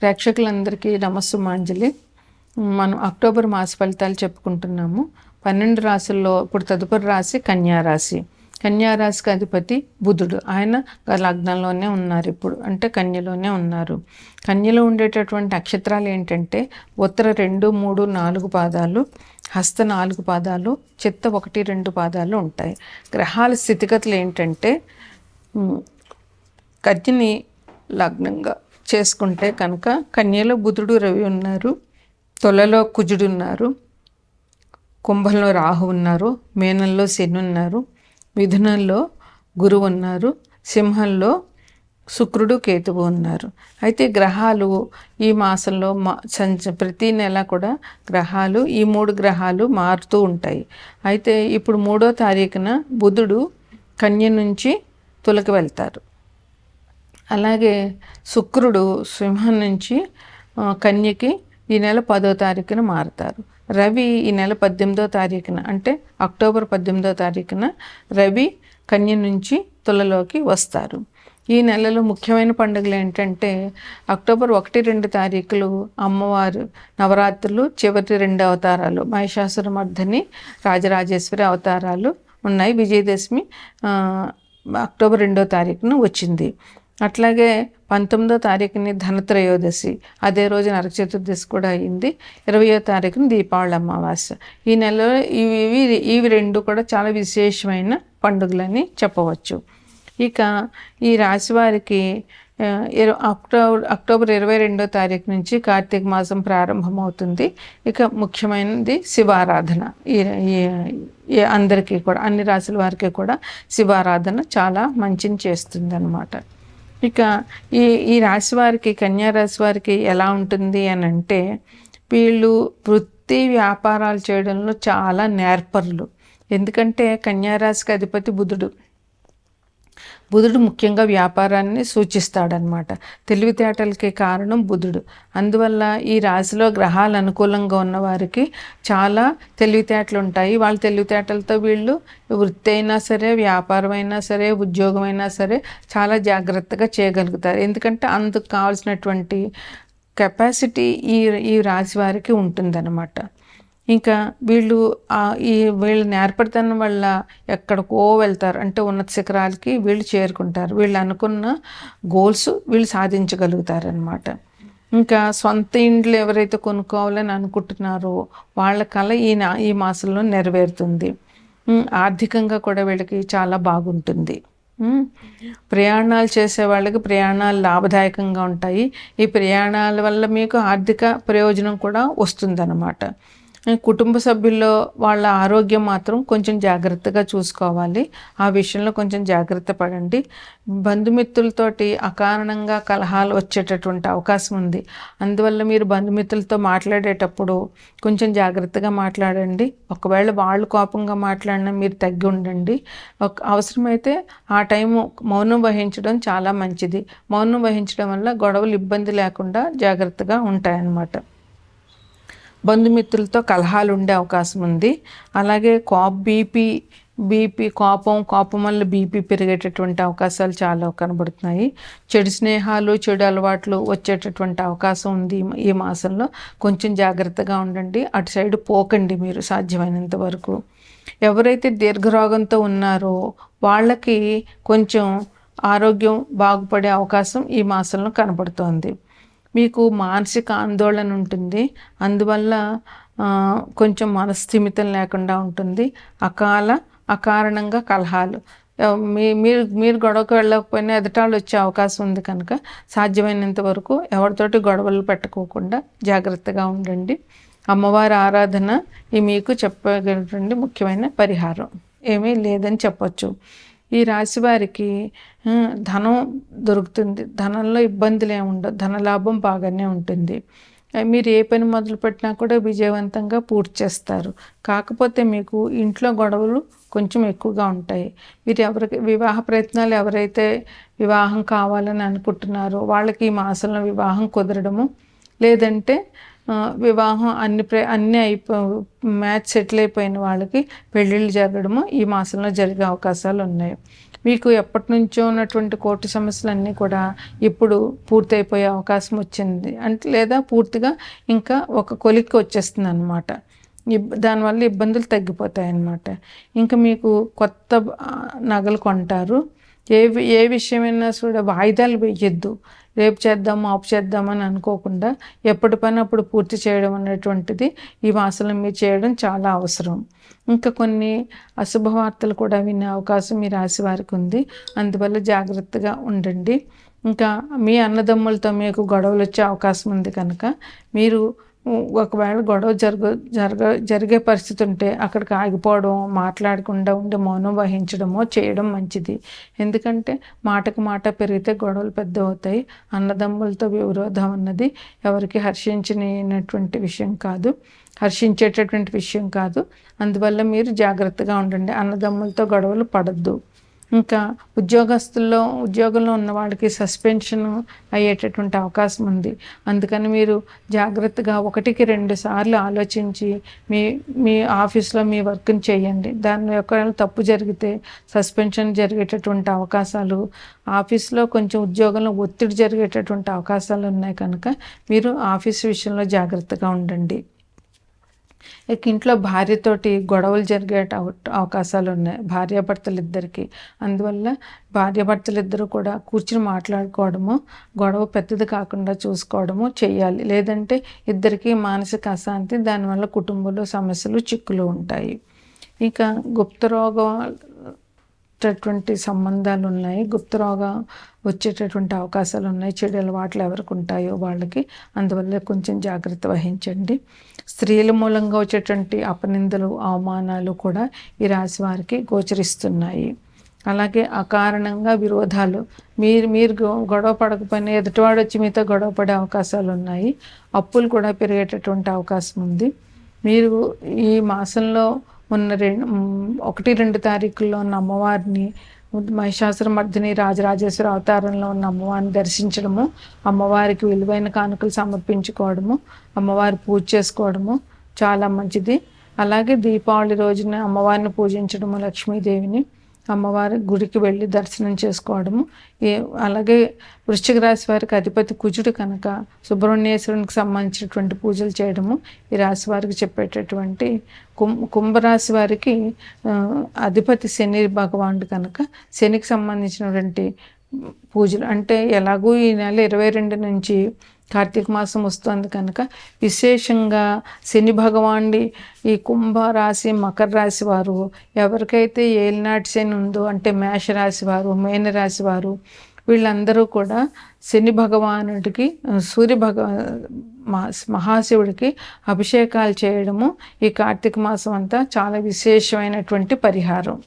ప్రేక్షకులందరికీ నమస్సుమాంజలి. మనం అక్టోబర్ మాస ఫలితాలు చెప్పుకుంటున్నాము. 12 రాశుల్లో ఇప్పుడు తదుపరి రాశి కన్యారాశి. కన్యారాశికి అధిపతి బుధుడు. ఆయన లగ్నంలోనే ఉన్నారు, ఇప్పుడు అంటే కన్యలోనే ఉన్నారు. కన్యలో ఉండేటటువంటి నక్షత్రాలు ఏంటంటే ఉత్తర 2, 3, 4 పాదాలు, హస్త 4 పాదాలు, చిత్త 1, 2 పాదాలు ఉంటాయి. గ్రహాల స్థితిగతులు ఏంటంటే కన్యని లగ్నంగా చేసుకుంటే కనుక కన్యలో బుధుడు రవి ఉన్నారు, తులలో కుజుడు ఉన్నారు, కుంభంలో రాహు ఉన్నారు, మీనంలో శని ఉన్నారు, మిథునంలో గురువు ఉన్నారు, సింహంలో శుక్రుడు కేతువు ఉన్నారు. అయితే గ్రహాలు ఈ మాసంలో ప్రతి నెల కూడా గ్రహాలు ఈ 3 గ్రహాలు మారుతూ ఉంటాయి. అయితే ఇప్పుడు 3వ తారీఖున బుధుడు కన్య నుంచి తులకి వెళ్తారు. అలాగే శుక్రుడు సింహం నుంచి కన్యకి ఈ నెల 10వ తారీఖున మారుతారు. రవి ఈ నెల 18వ తారీఖున అంటే అక్టోబర్ 18వ తారీఖున రవి కన్య నుంచి తులలోకి వస్తారు. ఈ నెలలో ముఖ్యమైన పండుగలు ఏంటంటే అక్టోబర్ 1, 2 తారీఖులు అమ్మవారు నవరాత్రులు, చివరి 2 అవతారాలు మహిషాసురమర్దిని, రాజరాజేశ్వరి అవతారాలు ఉన్నాయి. విజయదశమి అక్టోబర్ 2వ తారీఖున వచ్చింది. అట్లాగే 19వ తారీఖుని ధనత్రయోదశి, అదే రోజు నరక చతుర్దశి కూడా అయింది. 20వ తారీఖున దీపావళి అమావాస్య. ఈ నెలలో ఇవి 2 కూడా చాలా విశేషమైన పండుగలని చెప్పవచ్చు. ఇక ఈ రాశి వారికి అక్టోబర్ 22వ తారీఖు నుంచి కార్తీక మాసం ప్రారంభమవుతుంది. ఇక ముఖ్యమైనది శివారాధన. ఈ అందరికీ కూడా, అన్ని రాశుల వారికి కూడా శివారాధన చాలా మంచిని చేస్తుంది అన్నమాట. ఇక ఈ రాశి వారికి, కన్యారాశి వారికి ఎలా ఉంటుంది అని అంటే వీళ్ళు వృత్తి వ్యాపారాలు చేయడంలో చాలా నేర్పరులు. ఎందుకంటే కన్యారాశికి అధిపతి బుధుడు ముఖ్యంగా వ్యాపారాన్ని సూచిస్తాడనమాట. తెలివితేటలకి కారణం బుధుడు. అందువల్ల ఈ రాశిలో గ్రహాలు అనుకూలంగా ఉన్న వారికి చాలా తెలివితేటలు ఉంటాయి. వాళ్ళ తెలివితేటలతో వీళ్ళు వృత్తి అయినా సరే, వ్యాపారం అయినా సరే, ఉద్యోగం అయినా సరే చాలా జాగ్రత్తగా చేయగలుగుతారు. ఎందుకంటే అందుకు కావాల్సినటువంటి కెపాసిటీ ఈ రాశి వారికి ఉంటుందన్నమాట. ఇంకా వీళ్ళు నేర్పడతనం వల్ల ఎక్కడికో వెళ్తారు, అంటే ఉన్నత శిఖరాలకి వీళ్ళు చేరుకుంటారు. వీళ్ళు అనుకున్న గోల్స్ వీళ్ళు సాధించగలుగుతారనమాట. ఇంకా సొంత ఇండ్లు ఎవరైతే కొనుక్కోవాలని అనుకుంటున్నారో వాళ్ళ కళ ఈ మాసంలో నెరవేరుతుంది. ఆర్థికంగా కూడా వీళ్ళకి చాలా బాగుంటుంది. ప్రయాణాలు చేసే వాళ్ళకి ప్రయాణాలు లాభదాయకంగా ఉంటాయి. ఈ ప్రయాణాల వల్ల మీకు ఆర్థిక ప్రయోజనం కూడా వస్తుందన్నమాట. కుటుంబ సభ్యుల్లో వాళ్ళ ఆరోగ్యం మాత్రం కొంచెం జాగ్రత్తగా చూసుకోవాలి. ఆ విషయంలో కొంచెం జాగ్రత్త పడండి. బంధుమిత్రులతోటి అకారణంగా కలహాలు వచ్చేటటువంటి అవకాశం ఉంది. అందువల్ల మీరు బంధుమిత్రులతో మాట్లాడేటప్పుడు కొంచెం జాగ్రత్తగా మాట్లాడండి. ఒకవేళ వాళ్ళు కోపంగా మాట్లాడినా మీరు తగ్గి ఉండండి. అవసరమైతే ఆ టైము మౌనం వహించడం చాలా మంచిది. మౌనం వహించడం వల్ల గొడవలు ఇబ్బంది లేకుండా జాగ్రత్తగా ఉంటాయన్నమాట. బంధుమిత్రులతో కలహాలు ఉండే అవకాశం ఉంది. అలాగే కోపం వల్ల బీపీ పెరిగేటటువంటి అవకాశాలు చాలా కనబడుతున్నాయి. చెడు స్నేహాలు, చెడు అలవాట్లు వచ్చేటటువంటి అవకాశం ఉంది ఈ మాసంలో. కొంచెం జాగ్రత్తగా ఉండండి. అటు సైడ్ పోకండి మీరు సాధ్యమైనంత వరకు. ఎవరైతే దీర్ఘరోగంతో ఉన్నారో వాళ్ళకి కొంచెం ఆరోగ్యం బాగుపడే అవకాశం ఈ మాసంలో కనబడుతోంది. మీకు మానసిక ఆందోళన ఉంటుంది. అందువల్ల కొంచెం మనస్థిమితం లేకుండా ఉంటుంది. అకారణంగా కలహాలు, మీరు గొడవకు వెళ్ళకపోయినా ఎదుటాళ్ళు వచ్చే అవకాశం ఉంది. కనుక సాధ్యమైనంత వరకు ఎవరితోటి గొడవలు పెట్టుకోకుండా జాగ్రత్తగా ఉండండి. అమ్మవారి ఆరాధన మీకు చెప్పగలిగినటువంటి ముఖ్యమైన పరిహారం ఏమీ లేదని చెప్పచ్చు. ఈ రాశి వారికి ధనం దొరుకుతుంది. ధనంలో ఇబ్బందులు ఏమి ఉండవు. ధనలాభం బాగానే ఉంటుంది. మీరు ఏ పని మొదలుపెట్టినా కూడా విజయవంతంగా పూర్తి చేస్తారు. కాకపోతే మీకు ఇంట్లో గొడవలు కొంచెం ఎక్కువగా ఉంటాయి. మీరు వివాహ ప్రయత్నాలు ఎవరైతే వివాహం కావాలని అనుకుంటున్నారో వాళ్ళకి ఈ మాసంలో వివాహం కుదరడము, లేదంటే వివాహం అన్నీ మ్యాచ్ సెటిల్ అయిపోయిన వాళ్ళకి పెళ్ళిళ్ళు జరగడము ఈ మాసంలో జరిగే అవకాశాలు ఉన్నాయి. మీకు ఎప్పటి నుంచో ఉన్నటువంటి కోర్టు సమస్యలన్నీ కూడా ఇప్పుడు పూర్తయిపోయే అవకాశం వచ్చింది అంటే, లేదా పూర్తిగా ఇంకా ఒక కొలిక్కి వచ్చేస్తుంది అనమాట. దానివల్ల ఇబ్బందులు తగ్గిపోతాయి అన్నమాట. ఇంకా మీకు కొత్త నగలు కొంటారు. ఏ విషయమైనా కూడా వాయిదాలు వేయొద్దు. రేపు చేద్దాం ఆపు చేద్దామని అనుకోకుండా ఎప్పటి పని అప్పుడు పూర్తి చేయడం అనేటువంటిది ఈ మాసంలో మీరు చేయడం చాలా అవసరం. ఇంకా కొన్ని అశుభవార్తలు కూడా వినే అవకాశం మీ రాశి వారికి ఉంది. అందువల్ల జాగ్రత్తగా ఉండండి. ఇంకా మీ అన్నదమ్ములతో మీకు గొడవలు వచ్చే అవకాశం ఉంది కనుక మీరు ఒకవేళ గొడవ జరిగే పరిస్థితి ఉంటే అక్కడికి ఆగిపోవడం, మాట్లాడకుండా ఉండి మౌనం వహించడమో చేయడం మంచిది. ఎందుకంటే మాటకు మాట పెరిగితే గొడవలు పెద్ద అవుతాయి. అన్నదమ్ములతో విరోధం అన్నది ఎవరికి హర్షించేటటువంటి విషయం కాదు. అందువల్ల మీరు జాగ్రత్తగా ఉండండి. అన్నదమ్ములతో గొడవలు పడద్దు. ఇంకా ఉద్యోగంలో ఉన్న వాళ్ళకి సస్పెన్షన్ అయ్యేటటువంటి అవకాశం ఉంది. అందుకని మీరు జాగ్రత్తగా 1-2 సార్లు ఆలోచించి మీ ఆఫీస్లో మీ వర్క్ని చేయండి. దానిలో ఒకవేళ తప్పు జరిగితే సస్పెన్షన్ జరిగేటటువంటి అవకాశాలు, ఆఫీస్లో కొంచెం ఉద్యోగంలో ఒత్తిడి జరిగేటటువంటి అవకాశాలు ఉన్నాయి కనుక మీరు ఆఫీస్ విషయంలో జాగ్రత్తగా ఉండండి. ఇక ఇంట్లో భార్యతోటి గొడవలు జరిగే అవకాశాలు ఉన్నాయి, భార్యాభర్తలు ఇద్దరికి. అందువల్ల భార్యాభర్తలు ఇద్దరు కూడా కూర్చుని మాట్లాడుకోవడము, గొడవ పెద్దది కాకుండా చూసుకోవడము చేయాలి. లేదంటే ఇద్దరికి మానసిక అశాంతి, దానివల్ల కుటుంబంలో సమస్యలు చిక్కులు ఉంటాయి. ఇక గుప్తరోగం సంబంధాలు ఉన్నాయి, గుప్తరోగం వచ్చేటటువంటి అవకాశాలు ఉన్నాయి. చెడు అలవాట్లు ఎవరికి ఉంటాయో వాళ్ళకి. అందువల్ల కొంచెం జాగ్రత్త వహించండి. స్త్రీల మూలంగా వచ్చేటువంటి అపనిందలు, అవమానాలు కూడా ఈ రాశి వారికి గోచరిస్తున్నాయి. అలాగే అకారణంగా విరోధాలు, మీరు గొడవ పడకపోయినా ఎదుటివాడు వచ్చి మీతో గొడవ పడే అవకాశాలు ఉన్నాయి. అప్పులు కూడా పెరిగేటటువంటి అవకాశం ఉంది. మీరు ఈ మాసంలో ఉన్న 1-2 తారీఖుల్లో ఉన్న అమ్మవారిని, మహిషాసురమర్దిని రాజరాజేశ్వరి అవతారంలో ఉన్న అమ్మవారిని దర్శించడము, అమ్మవారికి విలువైన కానుకలు సమర్పించుకోవడము, అమ్మవారి పూజ చేసుకోవడము చాలా మంచిది. అలాగే దీపావళి రోజున అమ్మవారిని పూజించడము, లక్ష్మీదేవిని అమ్మవారి గుడికి వెళ్ళి దర్శనం చేసుకోవడము. అలాగే వృశ్చిక రాశి వారికి అధిపతి కుజుడు కనుక సుబ్రహ్మణ్యేశ్వరునికి సంబంధించినటువంటి పూజలు చేయడము ఈ రాశి వారికి చెప్పేటటువంటి. కుంభరాశి వారికి అధిపతి శని భగవానుడు కనుక శనికి సంబంధించినటువంటి పూజలు అంటే, ఎలాగూ ఈ నెల 22 నుంచి కార్తీక మాసం వస్తుంది కనుక విశేషంగా శని భగవానుడి ఈ కుంభరాశి, మకర రాశి వారు ఎవరికైతే ఏలినాటి శని ఉందో అంటే మేషరాశి వారు, మీనరాశి వారు, వీళ్ళందరూ కూడా శని భగవానుడికి, మహాశివుడికి అభిషేకాలు చేయడము ఈ కార్తీక మాసం అంతా చాలా విశేషమైనటువంటి పరిహారం.